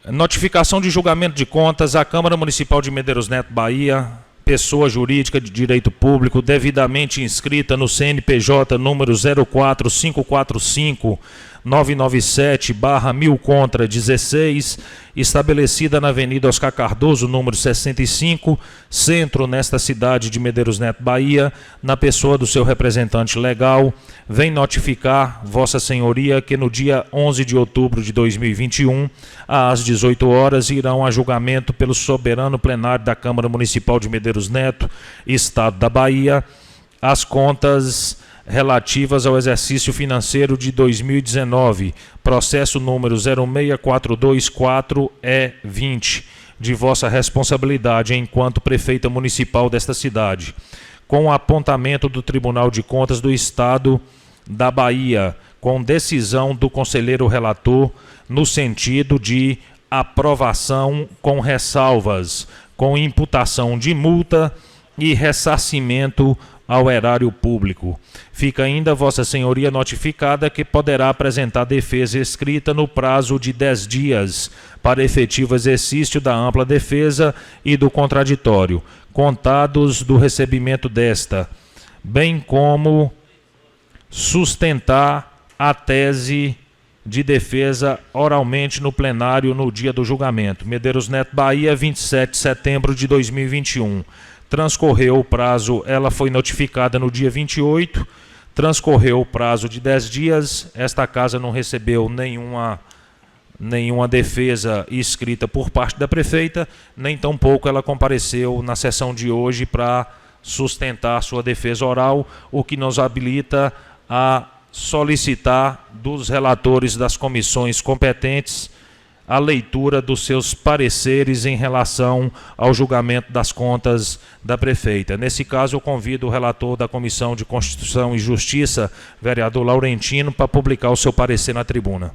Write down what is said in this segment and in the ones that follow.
Notificação de julgamento de contas à Câmara Municipal de Medeiros Neto, Bahia, pessoa jurídica de direito público devidamente inscrita no CNPJ número 04545-997/1000 contra 16, estabelecida na Avenida Oscar Cardoso, número 65, centro, nesta cidade de Medeiros Neto, Bahia, na pessoa do seu representante legal, vem notificar Vossa Senhoria que no dia 11 de outubro de 2021, às 18 horas, irão a julgamento pelo soberano plenário da Câmara Municipal de Medeiros Neto, Estado da Bahia, as contas relativas ao exercício financeiro de 2019, processo número 06424E20, de vossa responsabilidade enquanto prefeita municipal desta cidade, com o apontamento do Tribunal de Contas do Estado da Bahia, com decisão do conselheiro relator, no sentido de aprovação com ressalvas, com imputação de multa e ressarcimento ao erário público. Fica ainda Vossa Senhoria notificada que poderá apresentar defesa escrita no prazo de 10 dias para efetivo exercício da ampla defesa e do contraditório, contados do recebimento desta, bem como sustentar a tese de defesa oralmente no plenário no dia do julgamento. Medeiros Neto, Bahia, 27 de setembro de 2021. Transcorreu o prazo, ela foi notificada no dia 28, transcorreu o prazo de 10 dias, esta casa não recebeu nenhuma defesa escrita por parte da prefeita, nem tampouco ela compareceu na sessão de hoje para sustentar sua defesa oral, o que nos habilita a solicitar dos relatores das comissões competentes a leitura dos seus pareceres em relação ao julgamento das contas da prefeita. Nesse caso, eu convido o relator da Comissão de Constituição e Justiça, vereador Laurentino, para publicar o seu parecer na tribuna.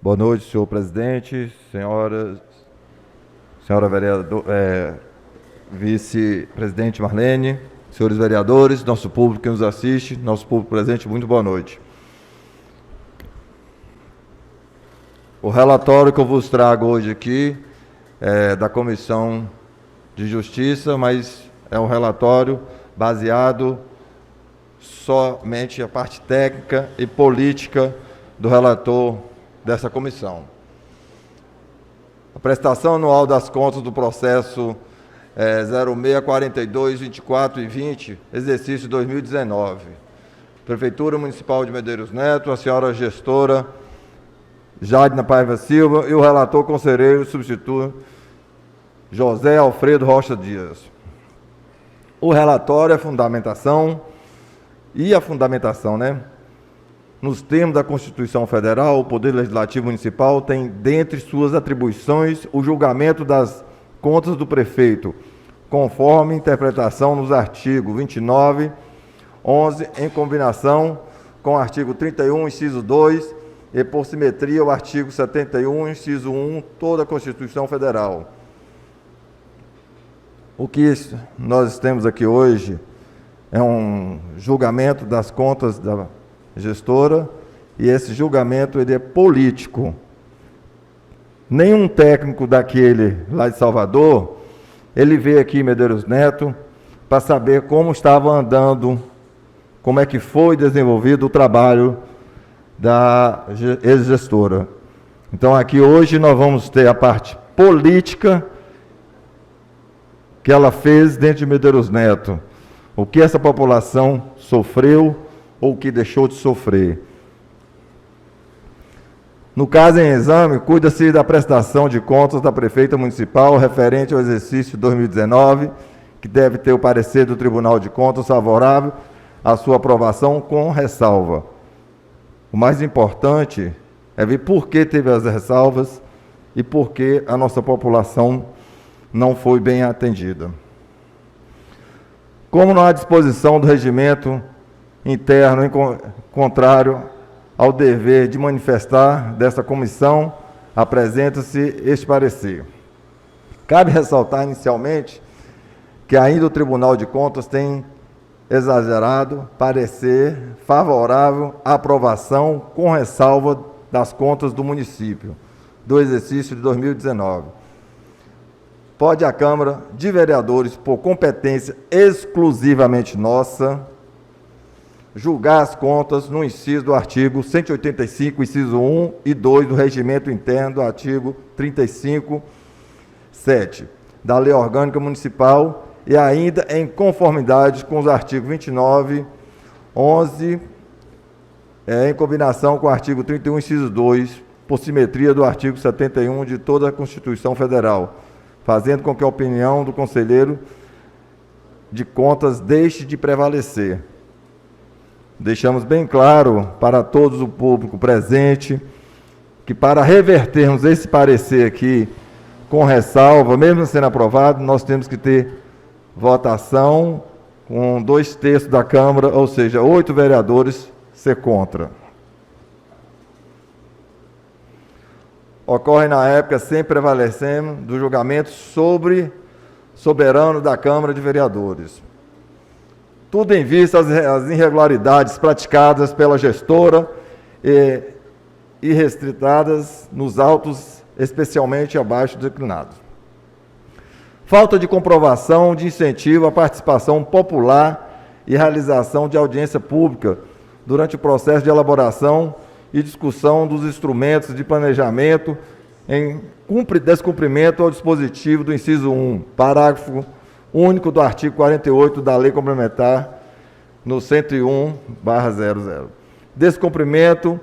Boa noite, senhor presidente, senhora vereador, vice-presidente Marlene, senhores vereadores, nosso público que nos assiste, nosso público presente, muito boa noite. O relatório que eu vos trago hoje aqui é da Comissão de Justiça, mas é um relatório baseado somente na parte técnica e política do relator dessa comissão. A prestação anual das contas do processo 0642, 24 e 20, exercício 2019. Prefeitura Municipal de Medeiros Neto, a senhora gestora Jadna Paiva Silva e o relator conselheiro substituto José Alfredo Rocha Dias. O relatório é a fundamentação, nos termos da Constituição Federal, o Poder Legislativo Municipal tem, dentre suas atribuições, o julgamento das contas do prefeito, conforme interpretação nos artigos 29, 11, em combinação com o artigo 31, inciso 2, e por simetria o artigo 71, inciso 1, toda a Constituição Federal. O que nós temos aqui hoje é um julgamento das contas da gestora, e esse julgamento ele é político. Nenhum técnico daquele lá de Salvador, ele veio aqui em Medeiros Neto para saber como estava andando, como é que foi desenvolvido o trabalho da ex-gestora. Então aqui hoje nós vamos ter a parte política que ela fez dentro de Medeiros Neto, o que essa população sofreu ou que deixou de sofrer. No caso em exame, cuida-se da prestação de contas da prefeita municipal referente ao exercício 2019, que deve ter o parecer do Tribunal de Contas favorável à sua aprovação com ressalva. O mais importante é ver por que teve as ressalvas e por que a nossa população não foi bem atendida. Como não há disposição do regimento interno, contrário ao dever de manifestar dessa comissão apresenta-se este parecer. Cabe ressaltar inicialmente que ainda o Tribunal de Contas tem exagerado parecer favorável à aprovação com ressalva das contas do município do exercício de 2019. Pode a Câmara de Vereadores, por competência exclusivamente nossa, julgar as contas no inciso do artigo 185, inciso 1 e 2 do Regimento Interno, do artigo 35, 7, da Lei Orgânica Municipal, e ainda em conformidade com os artigos 29, 11, em combinação com o artigo 31, inciso 2, por simetria do artigo 71 de toda a Constituição Federal, fazendo com que a opinião do conselheiro de contas deixe de prevalecer. Deixamos bem claro para todos o público presente que, para revertermos esse parecer aqui com ressalva, mesmo sendo aprovado, nós temos que ter votação com 2/3 da Câmara, ou seja, 8 vereadores ser contra. Ocorre na época, sempre prevalecendo, do julgamento soberano da Câmara de Vereadores. Tudo em vista às irregularidades praticadas pela gestora e restritadas nos autos, especialmente abaixo declinados. Falta de comprovação de incentivo à participação popular e realização de audiência pública durante o processo de elaboração e discussão dos instrumentos de planejamento em descumprimento ao dispositivo do inciso 1, parágrafo único do artigo 48 da Lei Complementar no 101/00. Descumprimento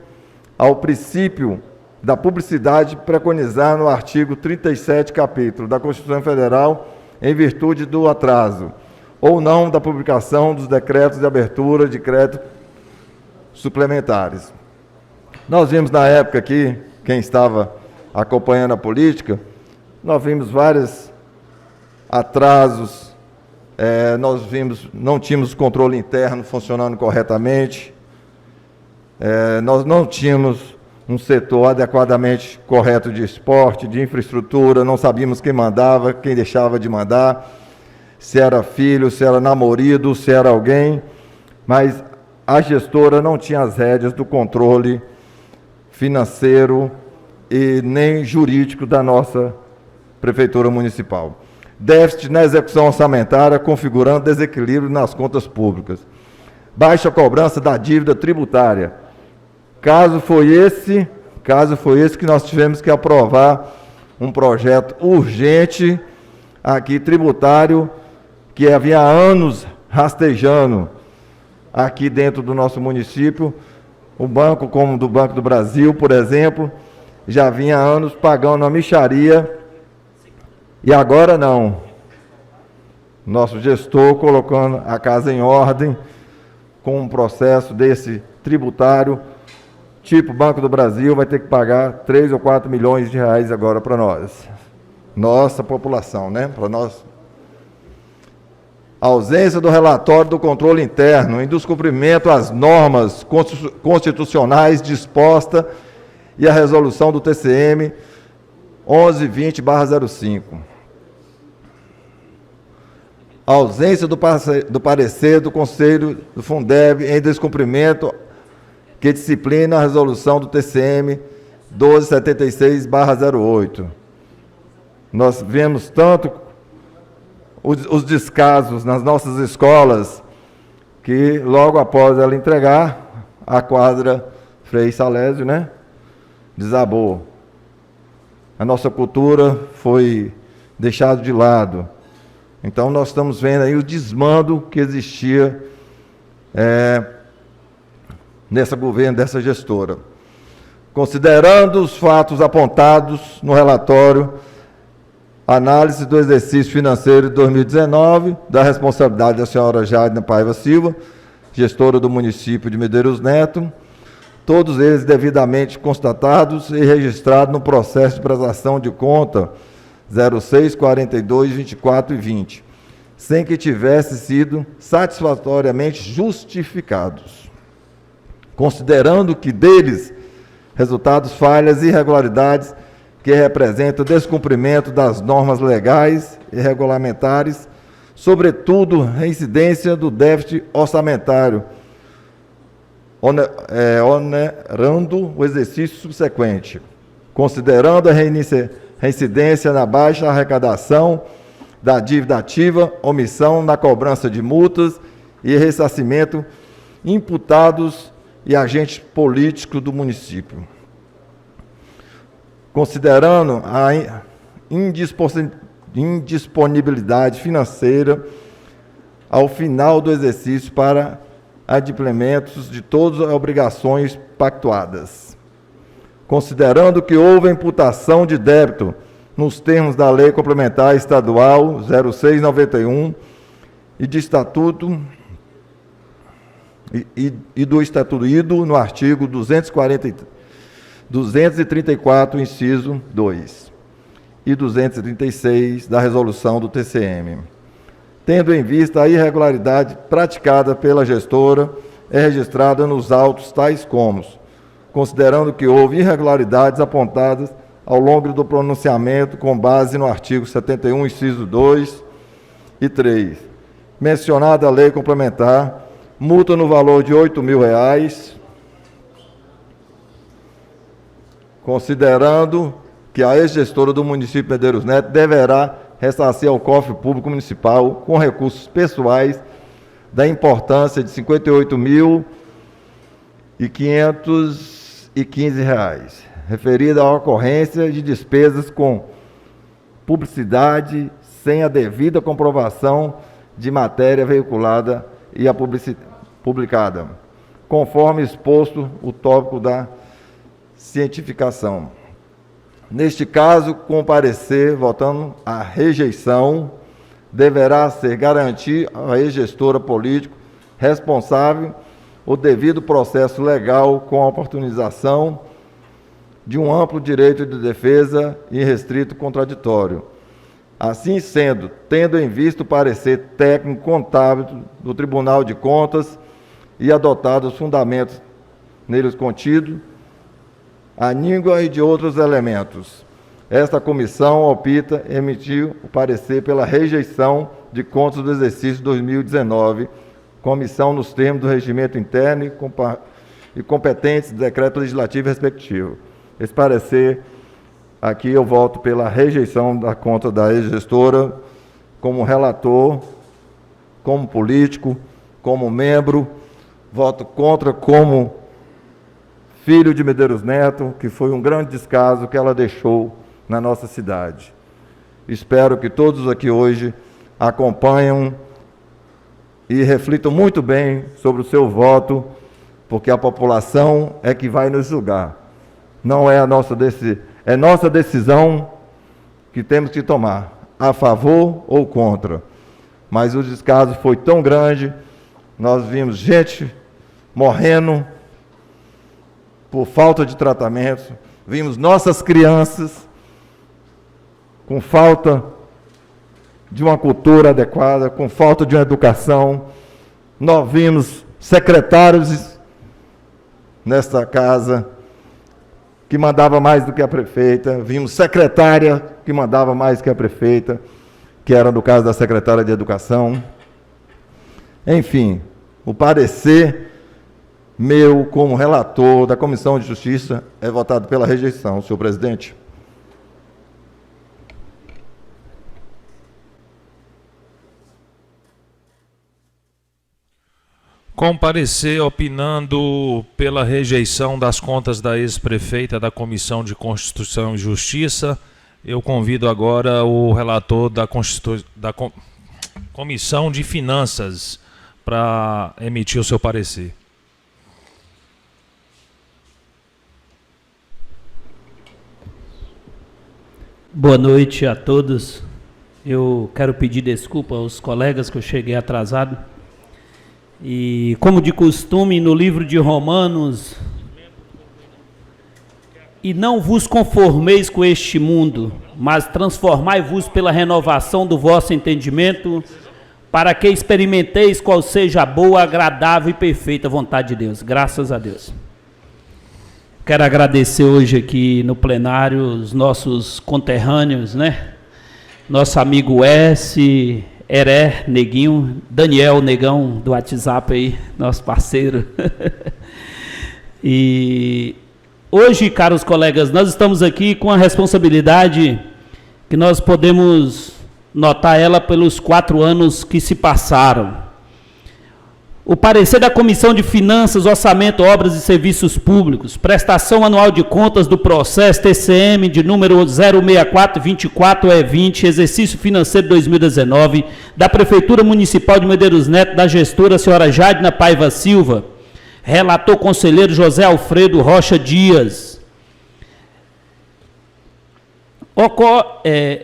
ao princípio da publicidade preconizar no artigo 37, capítulo da Constituição Federal, em virtude do atraso, ou não da publicação dos decretos de abertura de crédito suplementares. Nós vimos na época aqui, quem estava acompanhando a política, nós vimos vários atrasos, nós vimos, não tínhamos controle interno funcionando corretamente, nós não tínhamos um setor adequadamente correto de esporte, de infraestrutura, não sabíamos quem mandava, quem deixava de mandar, se era filho, se era namorado, se era alguém, mas a gestora não tinha as rédeas do controle financeiro e nem jurídico da nossa Prefeitura Municipal. Déficit na execução orçamentária, configurando desequilíbrio nas contas públicas. Baixa cobrança da dívida tributária. Caso foi esse que nós tivemos que aprovar um projeto urgente aqui tributário, que havia anos rastejando aqui dentro do nosso município. O banco, como do Banco do Brasil, por exemplo, já vinha há anos pagando uma mixaria, e agora não. Nosso gestor colocando a casa em ordem com um processo desse tributário, tipo Banco do Brasil, vai ter que pagar 3 ou 4 milhões de reais agora para nós. Nossa população, né? Para nós. A ausência do relatório do controle interno em descumprimento às normas constitucionais disposta e a resolução do TCM 1120/05. A ausência do parecer do Conselho do Fundeb em descumprimento que disciplina a resolução do TCM 1276/08. Nós vemos tanto os descasos nas nossas escolas, que logo após ela entregar, a quadra Frei Salésio, né, desabou. A nossa cultura foi deixada de lado. Então, nós estamos vendo aí o desmando que existia nesse governo, dessa gestora. Considerando os fatos apontados no relatório, análise do exercício financeiro de 2019, da responsabilidade da senhora Jadna Paiva Silva, gestora do município de Medeiros Neto, todos eles devidamente constatados e registrados no processo de prestação de conta 06, 42, 24 e 20, sem que tivessem sido satisfatoriamente justificados. Considerando que deles, resultados, falhas e irregularidades que representa o descumprimento das normas legais e regulamentares, sobretudo reincidência do déficit orçamentário, onerando o exercício subsequente, considerando a reincidência na baixa arrecadação da dívida ativa, omissão na cobrança de multas e ressarcimento imputados e agentes políticos do município. Considerando a indisponibilidade financeira ao final do exercício para adimplementos de todas as obrigações pactuadas. Considerando que houve imputação de débito nos termos da Lei Complementar Estadual 0691 e de Estatuto e do Estatuto ido no artigo 234, inciso 2, e 236 da resolução do TCM. Tendo em vista a irregularidade praticada pela gestora, é registrada nos autos tais como, considerando que houve irregularidades apontadas ao longo do pronunciamento com base no artigo 71, inciso 2 e 3. Mencionada a lei complementar, multa no valor de R$ 8.000, considerando que a ex-gestora do município de Medeiros Neto deverá ressarcir ao cofre público municipal com recursos pessoais da importância de R$ 58.515, referida à ocorrência de despesas com publicidade sem a devida comprovação de matéria veiculada e publicada, conforme exposto o tópico da cientificação. Neste caso, com parecer, votando a rejeição, deverá ser garantir à ex-gestora político responsável o devido processo legal com a oportunização de um amplo direito de defesa e restrito contraditório. Assim sendo, tendo em vista o parecer técnico contábil do Tribunal de Contas e adotados os fundamentos neles contidos, a língua e de outros elementos, esta comissão opta emitiu o parecer pela rejeição de contas do exercício 2019, comissão nos termos do regimento interno e competentes do decreto legislativo respectivo. Esse parecer, aqui eu voto pela rejeição da conta da ex-gestora, como relator, como político, como membro, voto contra como filho de Medeiros Neto, que foi um grande descaso que ela deixou na nossa cidade. Espero que todos aqui hoje acompanhem e reflitam muito bem sobre o seu voto, porque a população é que vai nos julgar. Não é a nossa decisão, é nossa decisão que temos que tomar, a favor ou contra. Mas o descaso foi tão grande, nós vimos gente morrendo por falta de tratamento, vimos nossas crianças com falta de uma cultura adequada, com falta de uma educação. Nós vimos secretários nesta casa que mandava mais do que a prefeita, vimos secretária que mandava mais que a prefeita, que era no caso da secretária de Educação. Enfim, o parecer meu, como relator da Comissão de Justiça, é votado pela rejeição, senhor presidente. Com parecer opinando pela rejeição das contas da ex-prefeita da Comissão de Constituição e Justiça, eu convido agora o relator da Comissão de Finanças para emitir o seu parecer. Boa noite a todos. Eu quero pedir desculpa aos colegas que eu cheguei atrasado. E, como de costume, no livro de Romanos, e não vos conformeis com este mundo, mas transformai-vos pela renovação do vosso entendimento, para que experimenteis qual seja a boa, agradável e perfeita vontade de Deus. Graças a Deus. Quero agradecer hoje aqui no plenário os nossos conterrâneos, né? Nosso amigo S, Heré, Neguinho, Daniel, Negão, do WhatsApp aí, nosso parceiro. E hoje, caros colegas, nós estamos aqui com a responsabilidade que nós podemos notar ela pelos 4 anos que se passaram. O parecer da Comissão de Finanças, Orçamento, Obras e Serviços Públicos, prestação anual de contas do processo TCM de número 06424E20, exercício financeiro 2019, da Prefeitura Municipal de Medeiros Neto, da gestora senhora Jadna Paiva Silva, relator conselheiro José Alfredo Rocha Dias.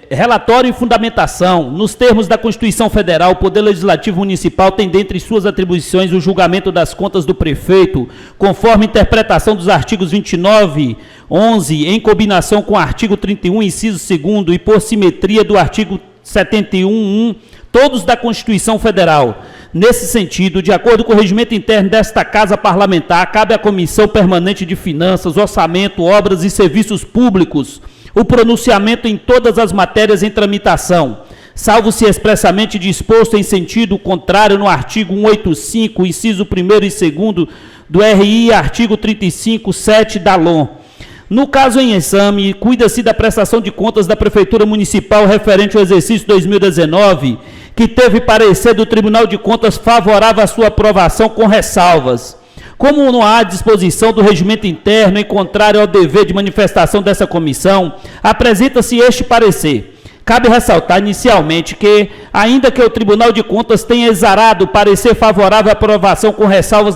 Relatório e fundamentação. Nos termos da Constituição Federal, o Poder Legislativo Municipal tem dentre suas atribuições o julgamento das contas do prefeito, conforme interpretação dos artigos 29, 11, em combinação com o artigo 31, inciso 2º, e por simetria do artigo 71, todos da Constituição Federal. Nesse sentido, de acordo com o regimento interno desta Casa Parlamentar, cabe à Comissão Permanente de Finanças, Orçamento, Obras e Serviços Públicos o pronunciamento em todas as matérias em tramitação, salvo se expressamente disposto em sentido contrário no artigo 185, inciso 1º e 2º do RI e artigo 35, 7 da LON. No caso em exame, cuida-se da prestação de contas da Prefeitura Municipal referente ao exercício 2019, que teve parecer do Tribunal de Contas favorável à sua aprovação com ressalvas. Como não há disposição do regimento interno em contrário ao dever de manifestação dessa comissão, apresenta-se este parecer. Cabe ressaltar inicialmente que, ainda que o Tribunal de Contas tenha exarado o parecer favorável à aprovação com ressalvas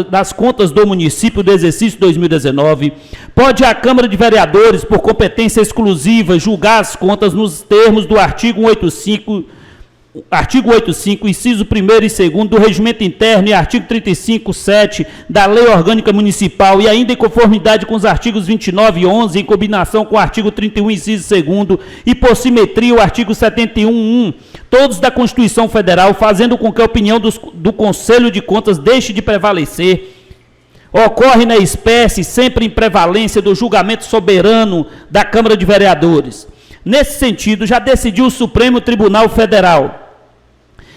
das contas do município do exercício 2019, pode a Câmara de Vereadores, por competência exclusiva, julgar as contas nos termos do artigo 185, inciso 1º e 2º do Regimento Interno e artigo 35, 7 da Lei Orgânica Municipal e ainda em conformidade com os artigos 29 e 11, em combinação com o artigo 31, inciso 2º e por simetria o artigo 71, 1, todos da Constituição Federal, fazendo com que a opinião do Conselho de Contas deixe de prevalecer. Ocorre na espécie sempre em prevalência do julgamento soberano da Câmara de Vereadores. Nesse sentido, já decidiu o Supremo Tribunal Federal,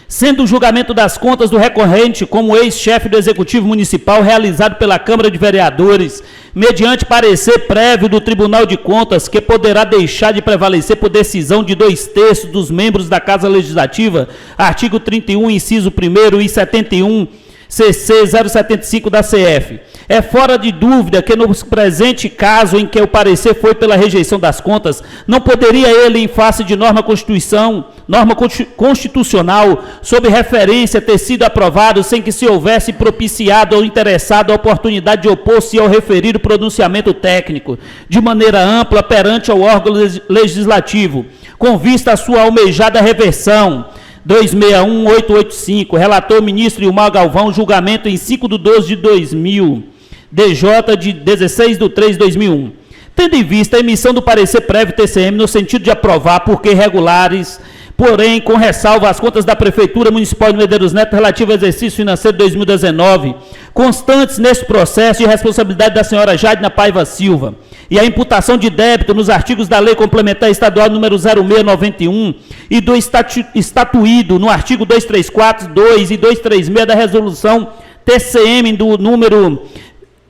sendo o julgamento das contas do recorrente como ex-chefe do Executivo Municipal realizado pela Câmara de Vereadores, mediante parecer prévio do Tribunal de Contas, que poderá deixar de prevalecer por decisão de 2/3 dos membros da Casa Legislativa, artigo 31, inciso 1º e 71, CC 075 da CF. É fora de dúvida que no presente caso em que o parecer foi pela rejeição das contas, não poderia ele, em face de norma constitucional, sob referência, ter sido aprovado sem que se houvesse propiciado ao interessado a oportunidade de opor-se ao referido pronunciamento técnico, de maneira ampla perante o órgão legislativo, com vista à sua almejada reversão. 261885, relator ministro Ilmar Galvão, julgamento em 5/12/2000, DJ de 16/3/2001. Tendo em vista a emissão do parecer prévio TCM no sentido de aprovar, porque regulares, porém, com ressalva às contas da Prefeitura Municipal de Medeiros Neto relativo ao exercício financeiro 2019, constantes neste processo de responsabilidade da senhora Jadna Paiva Silva, e a imputação de débito nos artigos da Lei Complementar Estadual número 0691 e do estatuído no artigo 234, 2 e 236 da Resolução TCM do número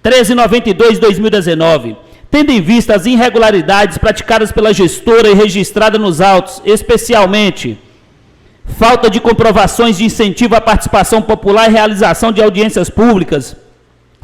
1392/2019. Tendo em vista as irregularidades praticadas pela gestora e registrada nos autos, especialmente falta de comprovações de incentivo à participação popular e realização de audiências públicas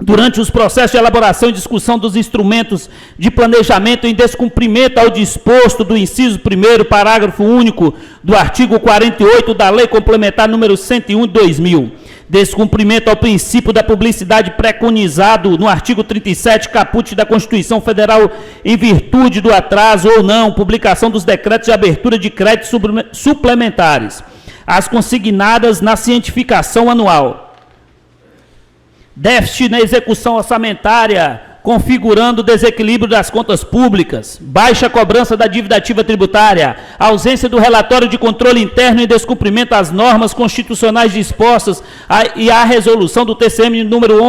durante os processos de elaboração e discussão dos instrumentos de planejamento em descumprimento ao disposto do inciso 1º, parágrafo único do artigo 48 da Lei Complementar número 101 de 2000. Descumprimento ao princípio da publicidade preconizado no artigo 37, caput da Constituição Federal, em virtude do atraso ou não, publicação dos decretos de abertura de créditos suplementares, as consignadas na cientificação anual. Déficit na execução orçamentária, configurando o desequilíbrio das contas públicas, baixa cobrança da dívida ativa tributária, ausência do relatório de controle interno e descumprimento às normas constitucionais dispostas e à resolução do TCM número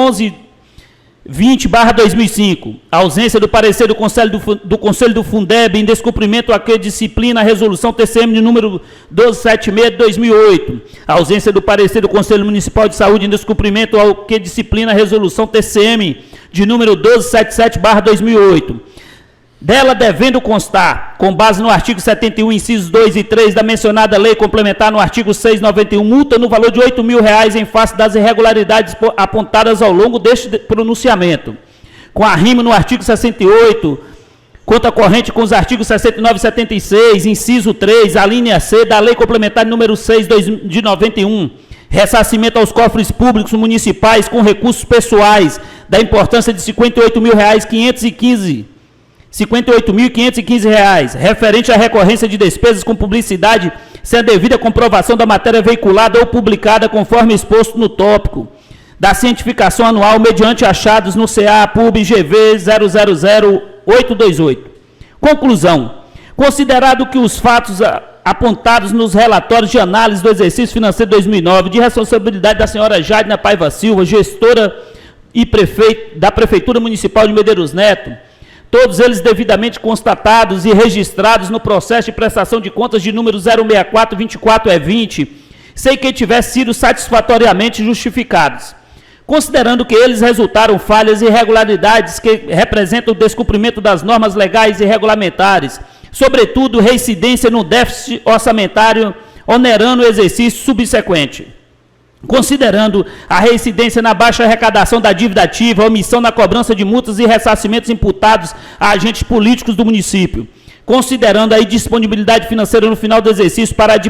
20/2005, ausência do parecer do Conselho do Fundeb em descumprimento a que disciplina a resolução TCM de número 1276 de 2008, ausência do parecer do Conselho Municipal de Saúde em descumprimento ao que disciplina a resolução TCM de número 1277/2008, dela devendo constar, com base no artigo 71, incisos 2 e 3 da mencionada lei complementar no artigo 691, multa no valor de R$ 8.000 em face das irregularidades apontadas ao longo deste pronunciamento. Com arrimo no artigo 68, conta corrente com os artigos 69 e 76, inciso 3, a linha C da lei complementar número 6 de 91, ressarcimento aos cofres públicos municipais com recursos pessoais da importância de R$ 58.515, referente à recorrência de despesas com publicidade, sem a devida comprovação da matéria veiculada ou publicada conforme exposto no tópico da cientificação anual mediante achados no CA PUB GV 000828. Conclusão. Considerado que os fatos apontados nos relatórios de análise do exercício financeiro de 2009, de responsabilidade da senhora Jadna Paiva Silva, gestora e da Prefeitura Municipal de Medeiros Neto, todos eles devidamente constatados e registrados no processo de prestação de contas de número 064-24/20, sem que tivessem sido satisfatoriamente justificados. Considerando que eles resultaram falhas e irregularidades que representam o descumprimento das normas legais e regulamentares, sobretudo reincidência no déficit orçamentário, onerando o exercício subsequente. Considerando a reincidência na baixa arrecadação da dívida ativa, omissão na cobrança de multas e ressarcimentos imputados a agentes políticos do município, considerando a indisponibilidade financeira no final do exercício para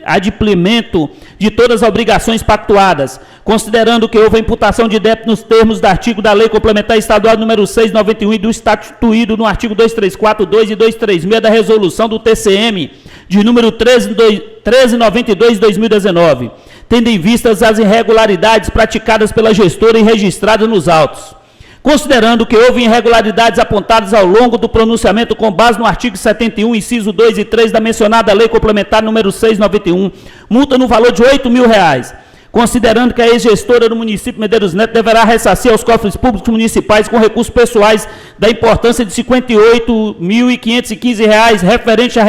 adimplemento de todas as obrigações pactuadas, considerando que houve a imputação de débito nos termos do artigo da Lei Complementar Estadual número 691 e do estatuído no artigo 2342 e 236 da Resolução do TCM de número 1392 de 2019, tendo em vista as irregularidades praticadas pela gestora e registradas nos autos. Considerando que houve irregularidades apontadas ao longo do pronunciamento com base no artigo 71, inciso 2 e 3 da mencionada Lei Complementar número 691, multa no valor de R$ 8.000. Considerando que a ex-gestora do município de Medeiros Neto deverá ressarcir aos cofres públicos municipais com recursos pessoais da importância de R$ 58.515 referente à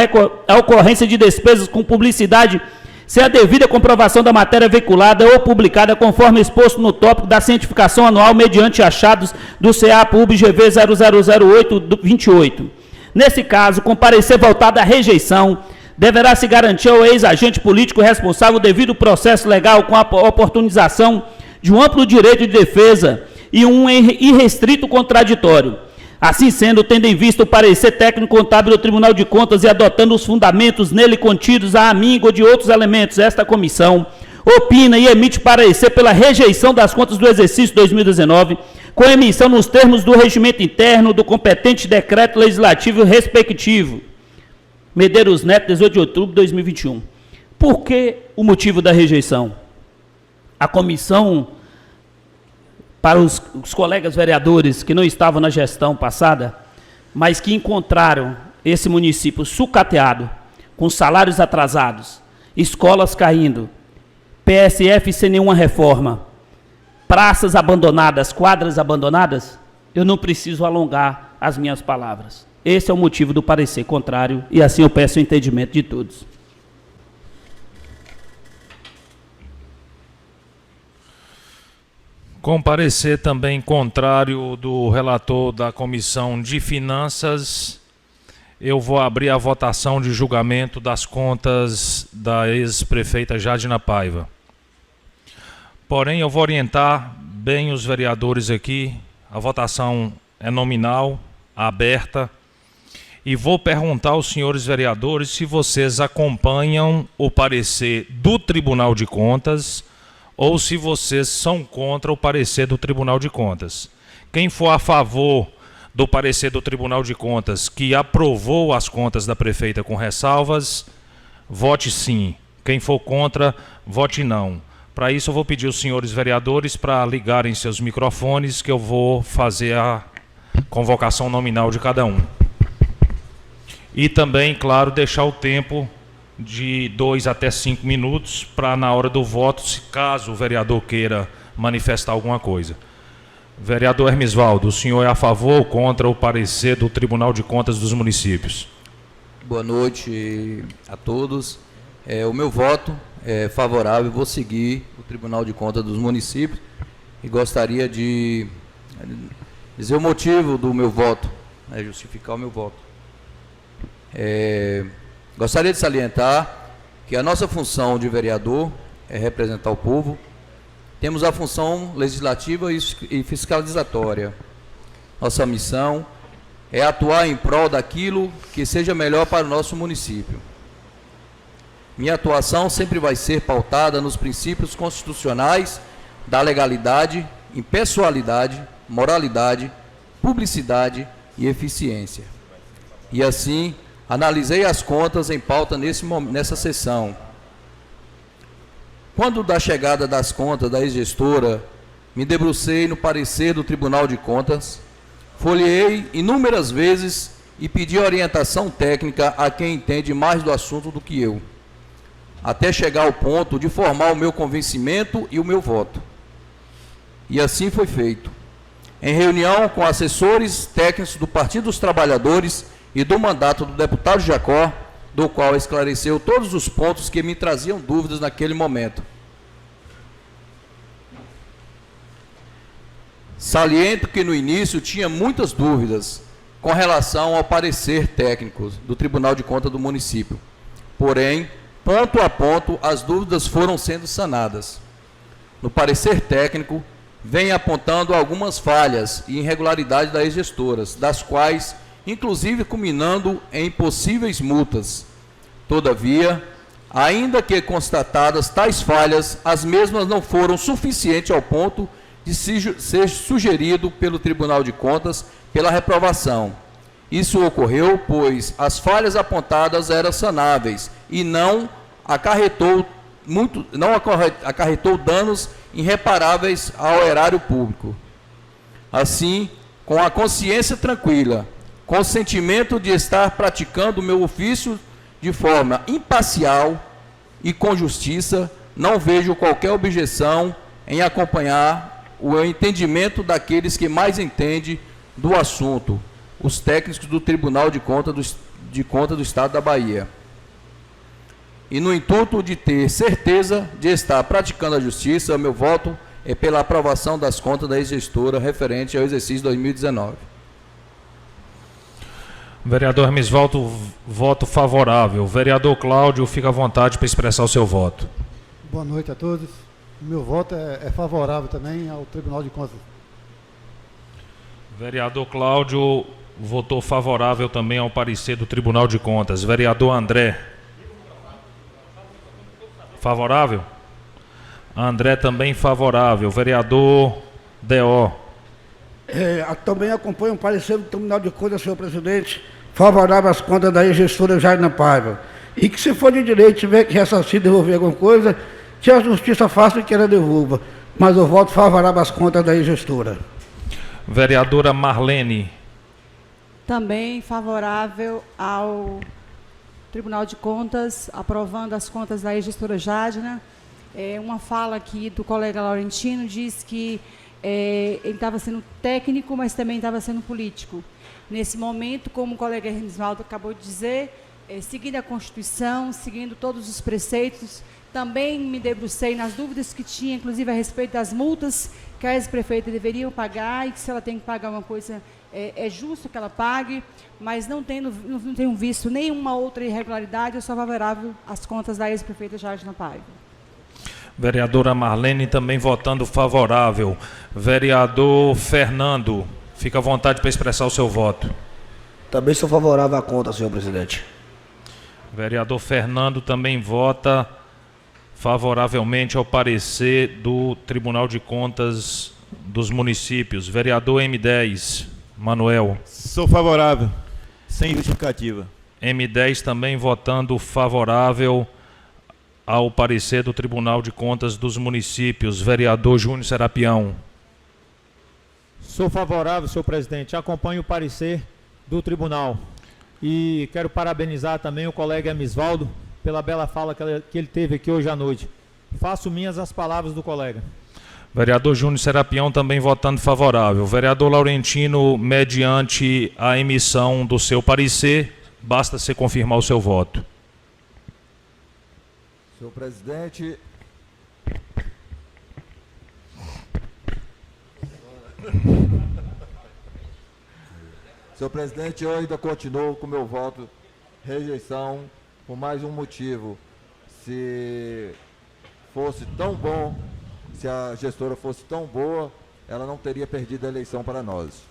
ocorrência de despesas com publicidade sem a devida comprovação da matéria veiculada ou publicada conforme exposto no tópico da cientificação anual mediante achados do CA PUB GV 000828. Nesse caso, com parecer voltado à rejeição, deverá se garantir ao ex-agente político responsável o devido processo legal com a oportunização de um amplo direito de defesa e um irrestrito contraditório. Assim sendo, tendo em vista o parecer técnico contábil do Tribunal de Contas e adotando os fundamentos nele contidos à amigo de outros elementos, esta comissão opina e emite parecer pela rejeição das contas do exercício 2019, com emissão nos termos do regimento interno do competente decreto legislativo respectivo. Medeiros Neto, 18 de outubro de 2021. Por que o motivo da rejeição? A comissão, para os colegas vereadores que não estavam na gestão passada, mas que encontraram esse município sucateado, com salários atrasados, escolas caindo, PSF sem nenhuma reforma, praças abandonadas, quadras abandonadas, eu não preciso alongar as minhas palavras. Esse é o motivo do parecer contrário e assim eu peço o entendimento de todos. Com parecer também contrário do relator da Comissão de Finanças, eu vou abrir a votação de julgamento das contas da ex-prefeita Jadna Paiva. Porém, eu vou orientar bem os vereadores aqui, a votação é nominal, aberta, e vou perguntar aos senhores vereadores se vocês acompanham o parecer do Tribunal de Contas ou se vocês são contra o parecer do Tribunal de Contas. Quem for a favor do parecer do Tribunal de Contas, que aprovou as contas da prefeita com ressalvas, vote sim. Quem for contra, vote não. Para isso eu vou pedir aos senhores vereadores para ligarem seus microfones, que eu vou fazer a convocação nominal de cada um. E também, claro, deixar o tempo de 2 até 5 minutos para, na hora do voto, se caso o vereador queira manifestar alguma coisa. Vereador Hermisvaldo, o senhor é a favor ou contra o parecer do Tribunal de Contas dos Municípios? Boa noite a todos. O meu voto é favorável, vou seguir o Tribunal de Contas dos Municípios e gostaria de dizer o motivo do meu voto, justificar o meu voto. Gostaria de salientar que a nossa função de vereador é representar o povo. Temos a função legislativa e fiscalizatória. Nossa missão é atuar em prol daquilo que seja melhor para o nosso município. Minha atuação sempre vai ser pautada nos princípios constitucionais da legalidade, impessoalidade, moralidade, publicidade e eficiência. E assim, analisei as contas em pauta nessa sessão. Quando da chegada das contas da ex-gestora, me debrucei no parecer do Tribunal de Contas, folheei inúmeras vezes e pedi orientação técnica a quem entende mais do assunto do que eu, até chegar ao ponto de formar o meu convencimento e o meu voto. E assim foi feito. Em reunião com assessores técnicos do Partido dos Trabalhadores e do mandato do deputado Jacó, do qual esclareceu todos os pontos que me traziam dúvidas naquele momento. Saliento que no início tinha muitas dúvidas com relação ao parecer técnico do Tribunal de Contas do município. Porém, ponto a ponto, as dúvidas foram sendo sanadas. No parecer técnico, vem apontando algumas falhas e irregularidades das gestoras, das quais inclusive culminando em possíveis multas. Todavia, ainda que constatadas tais falhas, as mesmas não foram suficientes ao ponto de ser sugerido pelo Tribunal de Contas pela reprovação. Isso ocorreu, pois as falhas apontadas eram sanáveis e não acarretou danos irreparáveis ao erário público. Assim, com a consciência tranquila, com o sentimento de estar praticando o meu ofício de forma imparcial e com justiça, não vejo qualquer objeção em acompanhar o entendimento daqueles que mais entendem do assunto, os técnicos do Tribunal de Contas do Estado da Bahia. E no intuito de ter certeza de estar praticando a justiça, meu voto é pela aprovação das contas da ex-gestora referente ao exercício 2019. Vereador Hermisvaldo, voto favorável. Vereador Cláudio, fica à vontade para expressar o seu voto. Boa noite a todos. O meu voto é favorável também ao Tribunal de Contas. Vereador Cláudio votou favorável também ao parecer do Tribunal de Contas. Vereador André. Favorável? André também favorável. Vereador D.O. Também acompanho o parecer do Tribunal de Contas, senhor presidente, favorável às contas da ex-gestora Jaina Paiva. E que se for de direito, tiver que ressarcir, devolver alguma coisa, que a justiça faça e que ela devolva. Mas eu voto favorável às contas da ex-gestora. Vereadora Marlene. Também favorável ao Tribunal de Contas, aprovando as contas da ex-gestora Jadna. Uma fala aqui do colega Laurentino diz que ele estava sendo técnico, mas também estava sendo político. Nesse momento, como o colega Hermisvaldo acabou de dizer, seguindo a Constituição, seguindo todos os preceitos, também me debrucei nas dúvidas que tinha, inclusive a respeito das multas que a ex-prefeita deveriam pagar e que se ela tem que pagar uma coisa, é justo que ela pague, mas não tenho visto nenhuma outra irregularidade, eu sou favorável às contas da ex-prefeita Jadna Paiva. Vereadora Marlene também votando favorável. Vereador Fernando, fica à vontade para expressar o seu voto. Também sou favorável à conta, senhor presidente. Vereador Fernando também vota favoravelmente ao parecer do Tribunal de Contas dos Municípios. Vereador M10, Manuel. Sou favorável, sem justificativa. M10 também votando favorável ao parecer do Tribunal de Contas dos Municípios. Vereador Júnior Serapião. Sou favorável, senhor presidente. Acompanho o parecer do tribunal. E quero parabenizar também o colega Hermisvaldo pela bela fala que ele teve aqui hoje à noite. Faço minhas as palavras do colega. Vereador Júnior Serapião também votando favorável. Vereador Laurentino, mediante a emissão do seu parecer, basta você confirmar o seu voto. Senhor presidente, eu ainda continuo com meu voto rejeição por mais um motivo. Se fosse tão bom, se a gestora fosse tão boa, ela não teria perdido a eleição para nós.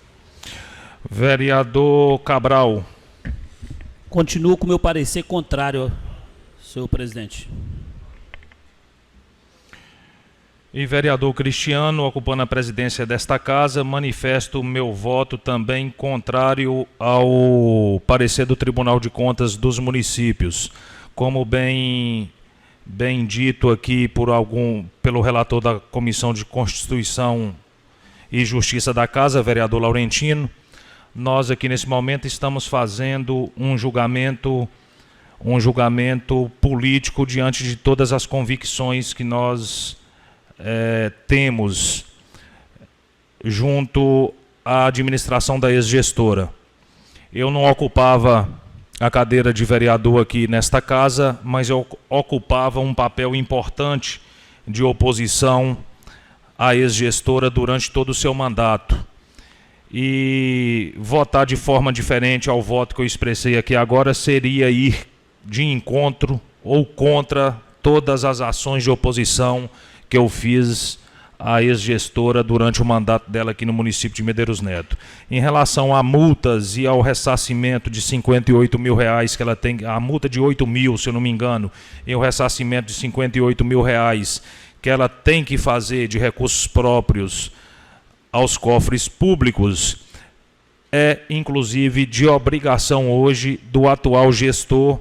Vereador Cabral. Continuo com meu parecer contrário, senhor presidente. E vereador Cristiano, ocupando a presidência desta casa, manifesto meu voto também contrário ao parecer do Tribunal de Contas dos Municípios. Como bem dito aqui pelo relator da Comissão de Constituição e Justiça da Casa, vereador Laurentino, nós aqui nesse momento estamos fazendo um julgamento político diante de todas as convicções que nós temos junto à administração da ex-gestora. Eu não ocupava a cadeira de vereador aqui nesta casa, mas eu ocupava um papel importante de oposição à ex-gestora durante todo o seu mandato. E votar de forma diferente ao voto que eu expressei aqui agora seria ir de encontro ou contra todas as ações de oposição que eu fiz à ex-gestora durante o mandato dela aqui no município de Medeiros Neto. Em relação a multas e ao ressarcimento de R$58 mil que ela tem, a multa de 8 mil, se eu não me engano, e o ressarcimento de R$58 mil que ela tem que fazer de recursos próprios aos cofres públicos, é inclusive de obrigação hoje do atual gestor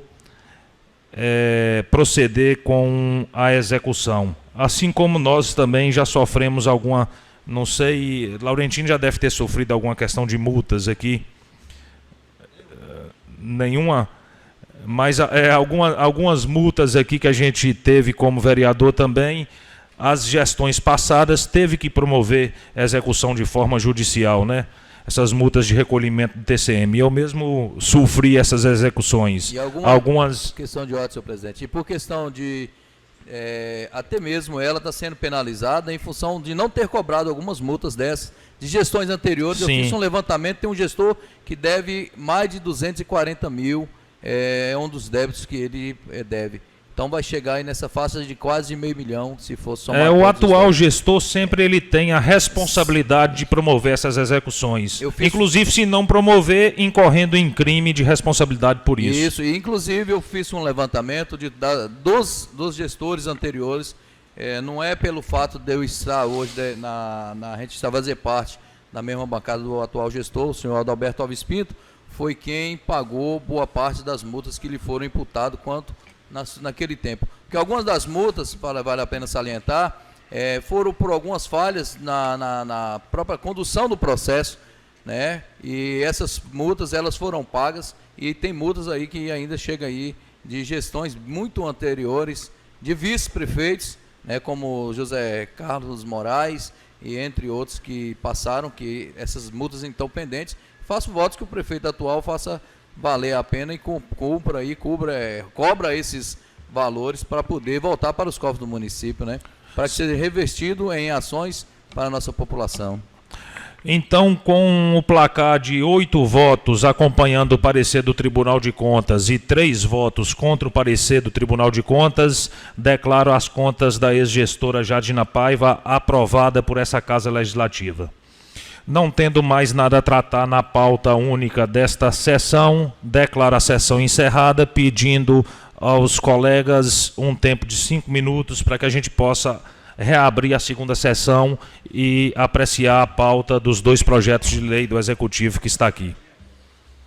proceder com a execução. Assim como nós também já sofremos alguma, não sei, Laurentino já deve ter sofrido alguma questão de multas aqui, nenhuma, mas algumas multas aqui que a gente teve como vereador também, as gestões passadas teve que promover a execução de forma judicial, né? Essas multas de recolhimento do TCM. Eu mesmo sofri essas execuções. E algumas questão de ordem, senhor presidente. E por questão de até mesmo ela está sendo penalizada em função de não ter cobrado algumas multas dessas de gestões anteriores. Sim. Eu fiz um levantamento, tem um gestor que deve mais de 240 mil, é um dos débitos que ele deve. Então vai chegar aí nessa faixa de quase R$500 mil, se fosse somar. O atual gestor sempre ele tem a responsabilidade de promover essas execuções. Inclusive, se não promover, incorrendo em crime de responsabilidade por isso. Isso, e inclusive eu fiz um levantamento dos gestores anteriores. Não é pelo fato de eu estar hoje, a gente está fazer parte da mesma bancada do atual gestor, o senhor Adalberto Alves Pinto, foi quem pagou boa parte das multas que lhe foram imputadas naquele tempo. Porque algumas das multas, vale a pena salientar, foram por algumas falhas na própria condução do processo, né? E essas multas elas foram pagas, e tem multas aí que ainda chega aí de gestões muito anteriores, de vice-prefeitos, né, como José Carlos Moraes e entre outros que passaram, que essas multas estão pendentes. Faço votos que o prefeito atual faça valer a pena e cobra esses valores para poder voltar para os cofres do município, né? Para que seja revestido em ações para a nossa população. Então, com o placar de 8 votos acompanhando o parecer do Tribunal de Contas e 3 votos contra o parecer do Tribunal de Contas, declaro as contas da ex-gestora Jadina Paiva aprovada por essa Casa Legislativa. Não tendo mais nada a tratar na pauta única desta sessão, declaro a sessão encerrada, pedindo aos colegas um tempo de 5 minutos para que a gente possa reabrir a segunda sessão e apreciar a pauta dos 2 projetos de lei do Executivo que está aqui.